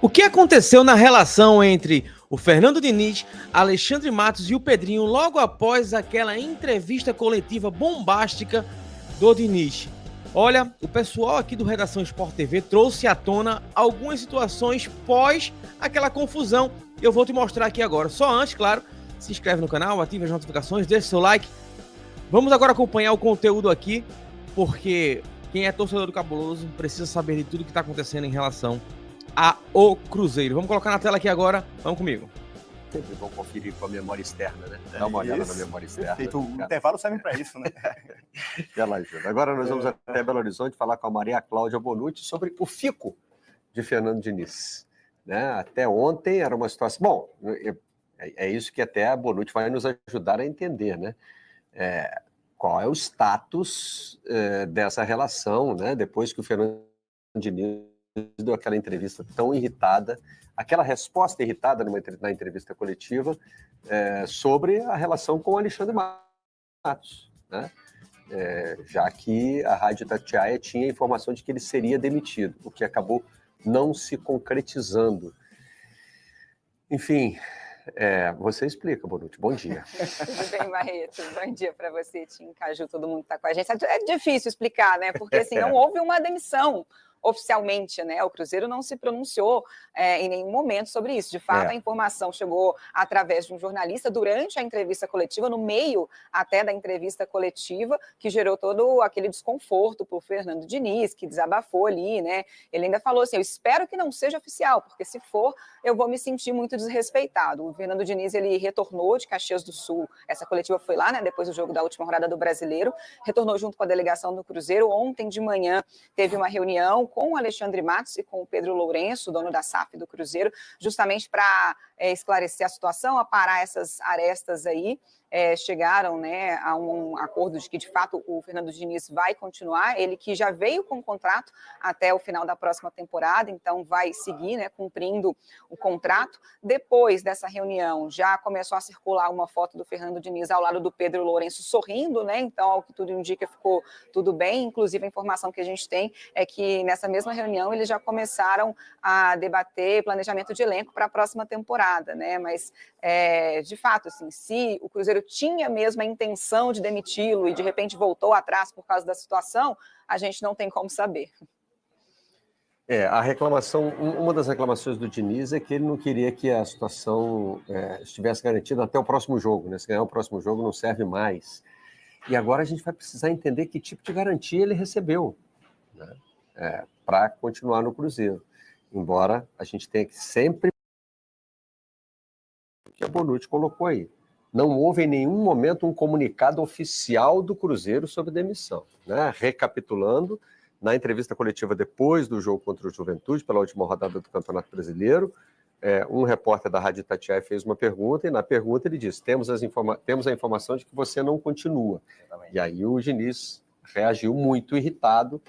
O que aconteceu na relação entre o Fernando Diniz, Alexandre Matos e o Pedrinho logo após aquela entrevista coletiva bombástica do Diniz? Olha, o pessoal aqui do Redação Sport TV trouxe à tona algumas situações pós aquela confusão. Eu vou te mostrar aqui agora. Só antes, claro, se inscreve no canal, ative as notificações, deixe seu like. Vamos agora acompanhar o conteúdo aqui, porque quem é torcedor do Cabuloso precisa saber de tudo que está acontecendo em relação ao Cruzeiro. Vamos colocar na tela aqui agora. Vamos comigo. Sempre bom conferir com a memória externa, né? Dá uma olhada na memória externa. Perfeito. O intervalo serve para isso, né? Agora nós vamos até Belo Horizonte falar com a Maria Cláudia Bonucci sobre o fico de Fernando Diniz. Né? Até ontem era uma situação... Bom, é isso que até a Bonucci vai nos ajudar a entender, né? Qual é o status dessa relação, né? Depois que o Fernando Diniz deu aquela entrevista tão irritada, aquela resposta irritada na entrevista coletiva sobre a relação com o Alexandre Matos, né? Já que a Rádio Itatiaia tinha informação de que ele seria demitido, o que acabou não se concretizando. Enfim, você explica, Bonucci. Bom dia. Tudo bem, Barreto? Bom dia para você, Tim Caju, todo mundo que está com a gente. É difícil explicar, né? Porque assim, não houve uma demissão oficialmente, né? O Cruzeiro não se pronunciou em nenhum momento sobre isso. De fato, a informação chegou através de um jornalista durante a entrevista coletiva, no meio até da entrevista coletiva, que gerou todo aquele desconforto para o Fernando Diniz, que desabafou ali, né? Ele ainda falou assim, eu espero que não seja oficial, porque se for, eu vou me sentir muito desrespeitado. O Fernando Diniz, ele retornou de Caxias do Sul, essa coletiva foi lá, né? Depois do jogo da última rodada do Brasileiro, retornou junto com a delegação do Cruzeiro. Ontem de manhã teve uma reunião com o Alexandre Matos e com o Pedro Lourenço, dono da SAF do Cruzeiro, justamente para esclarecer a situação, aparar essas arestas aí. Chegaram, né, a um acordo de que, de fato, o Fernando Diniz vai continuar, ele que já veio com o contrato até o final da próxima temporada, então vai seguir, né, cumprindo o contrato. Depois dessa reunião, já começou a circular uma foto do Fernando Diniz ao lado do Pedro Lourenço sorrindo, né, então, ao que tudo indica, ficou tudo bem. Inclusive, a informação que a gente tem é que nessa mesma reunião eles já começaram a debater planejamento de elenco para a próxima temporada, né, mas, de fato, assim, se o Cruzeiro tinha mesmo a intenção de demiti-lo e de repente voltou atrás por causa da situação, a gente não tem como saber. A reclamação, uma das reclamações do Diniz é que ele não queria que a situação estivesse garantida até o próximo jogo, né? Se ganhar o próximo jogo não serve mais. E agora a gente vai precisar entender que tipo de garantia ele recebeu, né? Para continuar no Cruzeiro. Embora a gente tenha que sempre... que a Bonucci colocou aí. Não houve em nenhum momento um comunicado oficial do Cruzeiro sobre demissão, né? Recapitulando, na entrevista coletiva depois do jogo contra o Juventude, pela última rodada do Campeonato Brasileiro, um repórter da Rádio Itatiaia fez uma pergunta, e na pergunta ele disse, temos a informação de que você não continua. E aí o Diniz reagiu muito irritado,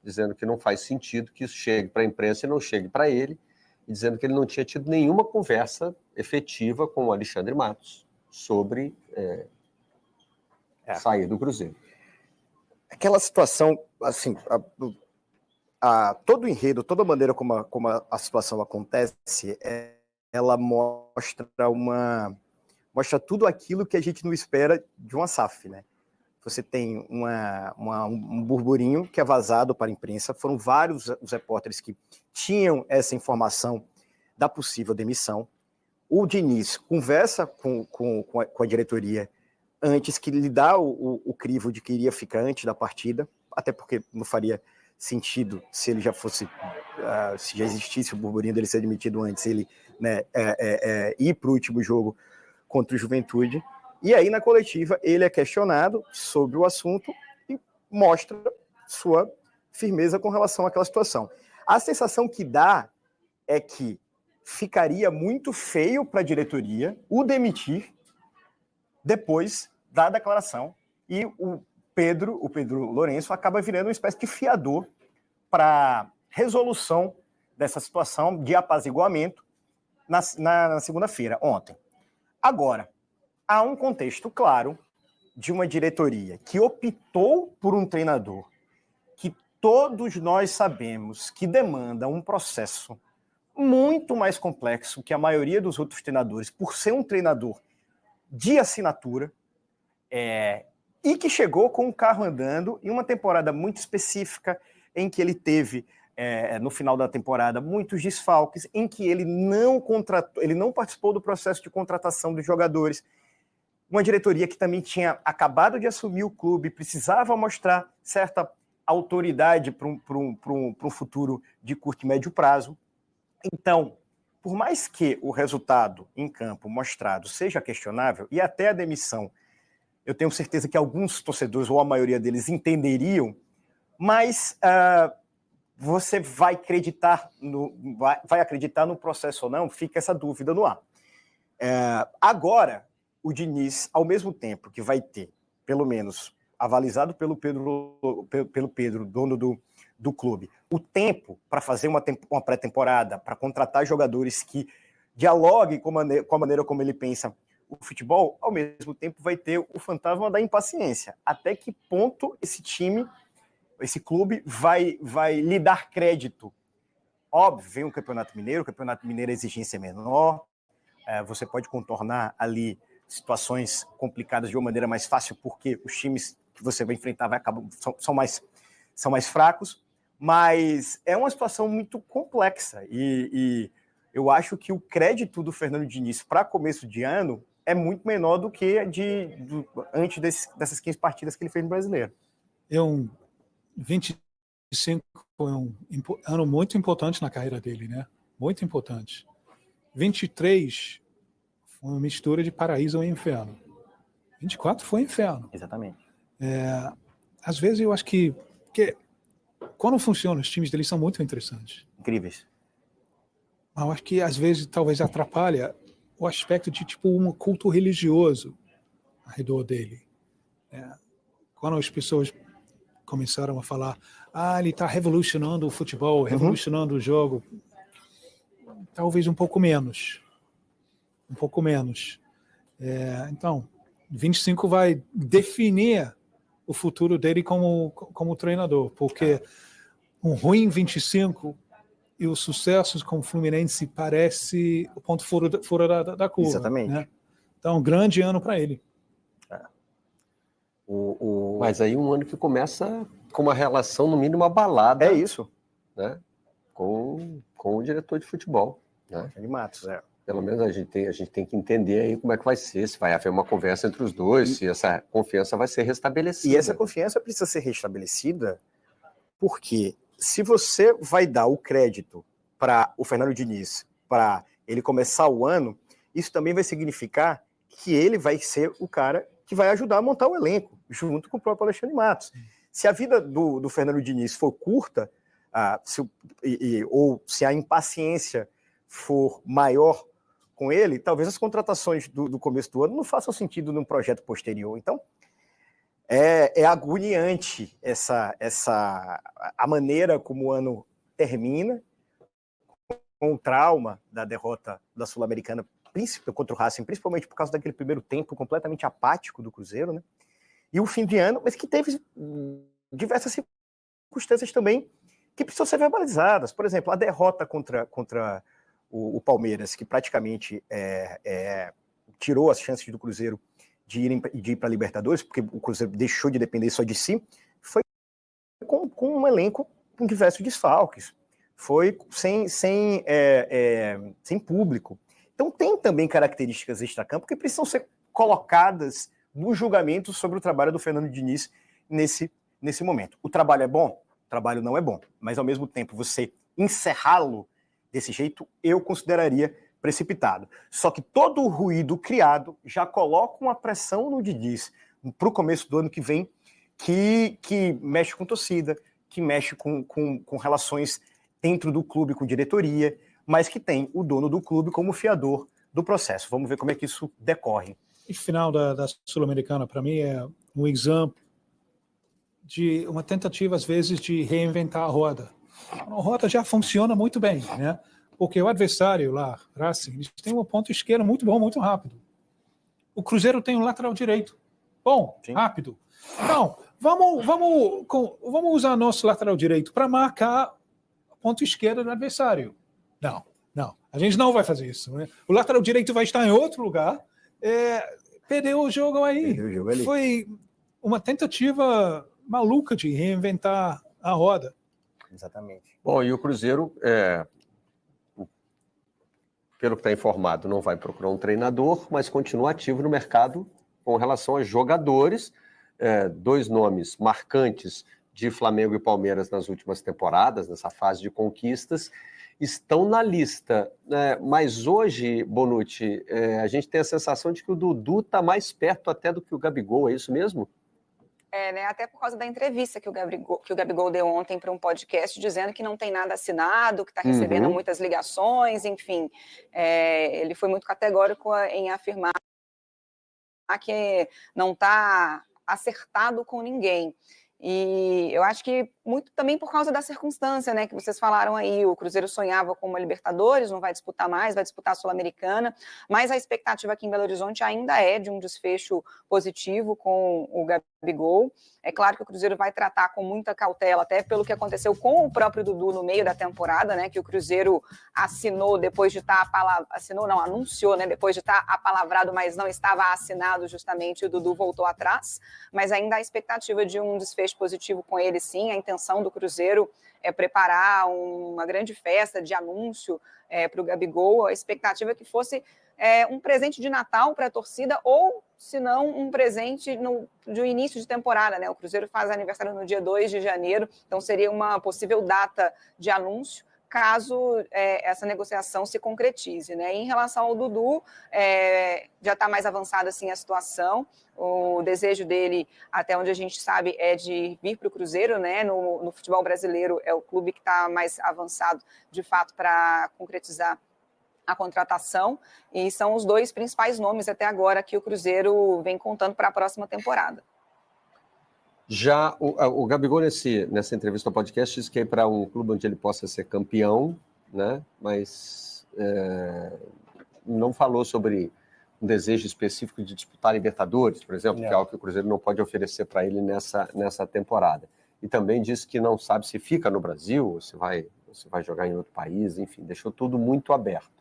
dizendo que não faz sentido que isso chegue para a imprensa e não chegue para ele, e dizendo que ele não tinha tido nenhuma conversa efetiva com o Alexandre Matos sobre sair do Cruzeiro. Aquela situação, assim, todo o enredo, toda a maneira como a situação acontece, ela mostra tudo aquilo que a gente não espera de uma SAF, né? Você tem um burburinho que é vazado para a imprensa, foram vários os repórteres que tinham essa informação da possível demissão. O Diniz conversa com a diretoria antes, que lhe dá o crivo de que iria ficar antes da partida, até porque não faria sentido se ele já fosse, se já existisse o burburinho dele ser demitido antes, ele, né, ir para o último jogo contra o Juventude. E aí, na coletiva, ele é questionado sobre o assunto e mostra sua firmeza com relação àquela situação. A sensação que dá é que ficaria muito feio para a diretoria o demitir depois da declaração, e o Pedro Lourenço acaba virando uma espécie de fiador para resolução dessa situação de apaziguamento na segunda-feira, ontem. Agora, há um contexto claro de uma diretoria que optou por um treinador que todos nós sabemos que demanda um processo muito mais complexo que a maioria dos outros treinadores, por ser um treinador de assinatura, e que chegou com o carro andando em uma temporada muito específica, em que ele teve, no final da temporada, muitos desfalques, em que ele não participou do processo de contratação dos jogadores. Uma diretoria que também tinha acabado de assumir o clube, precisava mostrar certa autoridade para um futuro de curto e médio prazo. Então, por mais que o resultado em campo mostrado seja questionável, e até a demissão, eu tenho certeza que alguns torcedores, ou a maioria deles, entenderiam, mas você vai acreditar no processo ou não? Fica essa dúvida no ar. Agora, o Diniz, ao mesmo tempo que vai ter, pelo menos, avalizado pelo Pedro, dono do clube, o tempo para fazer uma pré-temporada, para contratar jogadores que dialoguem com a maneira como ele pensa o futebol, ao mesmo tempo vai ter o fantasma da impaciência. Até que ponto esse time, esse clube, vai lhe dar crédito? Óbvio, vem o Campeonato Mineiro a exigência é menor, você pode contornar ali situações complicadas de uma maneira mais fácil, porque os times que você vai enfrentar são mais fracos, mas é uma situação muito complexa e eu acho que o crédito do Fernando Diniz para começo de ano é muito menor do que antes dessas 15 partidas que ele fez no Brasileiro. 25 foi um ano muito importante na carreira dele, né? Muito importante. 23 foi uma mistura de paraíso e inferno. 24 foi inferno. Exatamente. Às vezes eu acho que quando funciona, os times dele são muito interessantes. Incríveis. Mas eu acho que às vezes talvez atrapalha o aspecto de tipo um culto religioso ao redor dele. Quando as pessoas começaram a falar, ele está revolucionando o futebol, revolucionando o jogo, talvez um pouco menos. Então, 25 vai definir o futuro dele como treinador, porque um ruim 25 e os sucessos com o Fluminense parece o ponto fora da curva. Exatamente. Né? Então, um grande ano para ele. Mas aí um ano que começa com uma relação, no mínimo, abalada. É isso. Né? Com o diretor de futebol. Né? De Matos, Pelo menos a gente tem que entender aí como é que vai ser, se vai haver uma conversa entre os dois, se essa confiança vai ser restabelecida. E essa confiança precisa ser restabelecida porque se você vai dar o crédito para o Fernando Diniz, para ele começar o ano, isso também vai significar que ele vai ser o cara que vai ajudar a montar o elenco, junto com o próprio Alexandre Matos. Se a vida do Fernando Diniz for curta, ou se a impaciência for maior com ele, talvez as contratações do começo do ano não façam sentido num projeto posterior. Então, é agoniante a maneira como o ano termina, com o trauma da derrota da Sul-Americana contra o Racing, principalmente por causa daquele primeiro tempo completamente apático do Cruzeiro, né? E o fim de ano, mas que teve diversas circunstâncias também que precisam ser verbalizadas. Por exemplo, a derrota contra o Palmeiras, que praticamente tirou as chances do Cruzeiro de ir para a Libertadores, porque o Cruzeiro deixou de depender só de si, foi com um elenco com diversos desfalques, foi sem público. Então tem também características extracampo que precisam ser colocadas no julgamento sobre o trabalho do Fernando Diniz nesse momento. O trabalho é bom? O trabalho não é bom, mas ao mesmo tempo você encerrá-lo desse jeito, eu consideraria precipitado. Só que todo o ruído criado já coloca uma pressão no Diniz para o começo do ano que vem, que mexe com torcida, que mexe com relações dentro do clube, com diretoria, mas que tem o dono do clube como fiador do processo. Vamos ver como é que isso decorre. E final da Sul-Americana, para mim, é um exemplo de uma tentativa, às vezes, de reinventar a roda. A roda já funciona muito bem, né? Porque o adversário lá, Racing, eles têm um ponto esquerdo muito bom, muito rápido. O Cruzeiro tem um lateral direito bom, sim, rápido. Então, vamos usar nosso lateral direito para marcar o ponto esquerdo do adversário. Não. Não, a gente não vai fazer isso. Né? O lateral direito vai estar em outro lugar. Perdeu o jogo aí. Foi uma tentativa maluca de reinventar a roda. Exatamente. Bom, e o Cruzeiro, pelo que está informado, não vai procurar um treinador, mas continua ativo no mercado com relação a jogadores. 2 nomes marcantes de Flamengo e Palmeiras nas últimas temporadas, nessa fase de conquistas, estão na lista. Mas hoje, Bonucci, a gente tem a sensação de que o Dudu está mais perto até do que o Gabigol, é isso mesmo? Né, até por causa da entrevista que o Gabigol deu ontem para um podcast, dizendo que não tem nada assinado, que está recebendo muitas ligações, enfim. Ele foi muito categórico em afirmar que não está acertado com ninguém. E eu acho que muito também por causa da circunstância, né, que vocês falaram aí, o Cruzeiro sonhava com uma Libertadores, não vai disputar mais, vai disputar a Sul-Americana, mas a expectativa aqui em Belo Horizonte ainda é de um desfecho positivo com o Gabigol. É claro que o Cruzeiro vai tratar com muita cautela, até pelo que aconteceu com o próprio Dudu no meio da temporada, né, que o Cruzeiro assinou depois de estar anunciou, né, depois de estar apalavrado, mas não estava assinado justamente, o Dudu voltou atrás, mas ainda há a expectativa de um desfecho positivo com ele, sim. A intenção do Cruzeiro é preparar uma grande festa de anúncio para o Gabigol, a expectativa é que fosse um presente de Natal para a torcida, ou, se não, um presente de início de temporada, né? O Cruzeiro faz aniversário no dia 2 de janeiro, então seria uma possível data de anúncio, caso essa negociação se concretize, né? E em relação ao Dudu, já está mais avançada assim, a situação. O desejo dele, até onde a gente sabe, é de vir para o Cruzeiro, né? No futebol brasileiro é o clube que está mais avançado, de fato, para concretizar a contratação, e são os 2 principais nomes até agora que o Cruzeiro vem contando para a próxima temporada. Já o Gabigol, nessa entrevista ao podcast, disse que é para um clube onde ele possa ser campeão, né? Mas não falou sobre um desejo específico de disputar Libertadores, por exemplo, que é algo que o Cruzeiro não pode oferecer para ele nessa temporada. E também disse que não sabe se fica no Brasil, ou se vai jogar em outro país, enfim, deixou tudo muito aberto.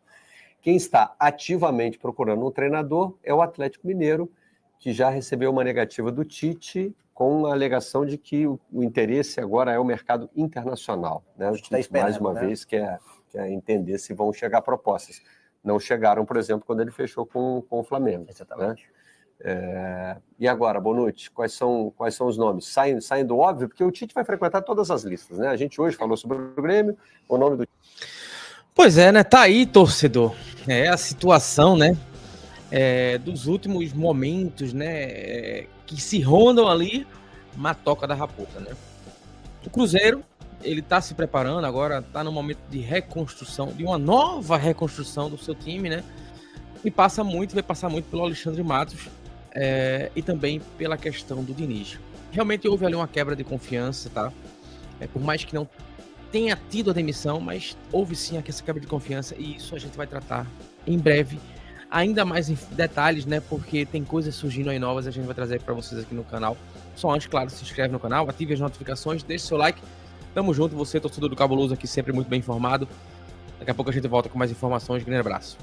Quem está ativamente procurando um treinador é o Atlético Mineiro, que já recebeu uma negativa do Tite, com a alegação de que o interesse agora é o mercado internacional. Né? O Tite, mais uma vez, quer entender se vão chegar propostas. Não chegaram, por exemplo, quando ele fechou com o Flamengo. Exatamente. Né? E agora, Bonucci, quais são os nomes? Saem do óbvio, porque o Tite vai frequentar todas as listas. Né? A gente hoje falou sobre o Grêmio, o nome do... Pois é, né? Tá aí, torcedor. É a situação, né? Dos últimos momentos, né? Que se rondam ali, uma toca da raposa, né? O Cruzeiro, ele tá se preparando agora, tá no momento de reconstrução, de uma nova reconstrução do seu time, né? E vai passar muito pelo Alexandre Matos e também pela questão do Diniz. Realmente houve ali uma quebra de confiança, tá? Por mais que não tenha tido a demissão, mas houve sim essa quebra de confiança, e isso a gente vai tratar em breve, ainda mais em detalhes, né? Porque tem coisas surgindo aí novas, a gente vai trazer para vocês aqui no canal. Só antes, claro, se inscreve no canal, ative as notificações, deixe seu like. Tamo junto, você, torcedor do Cabuloso, aqui sempre muito bem informado. Daqui a pouco a gente volta com mais informações. Grande abraço.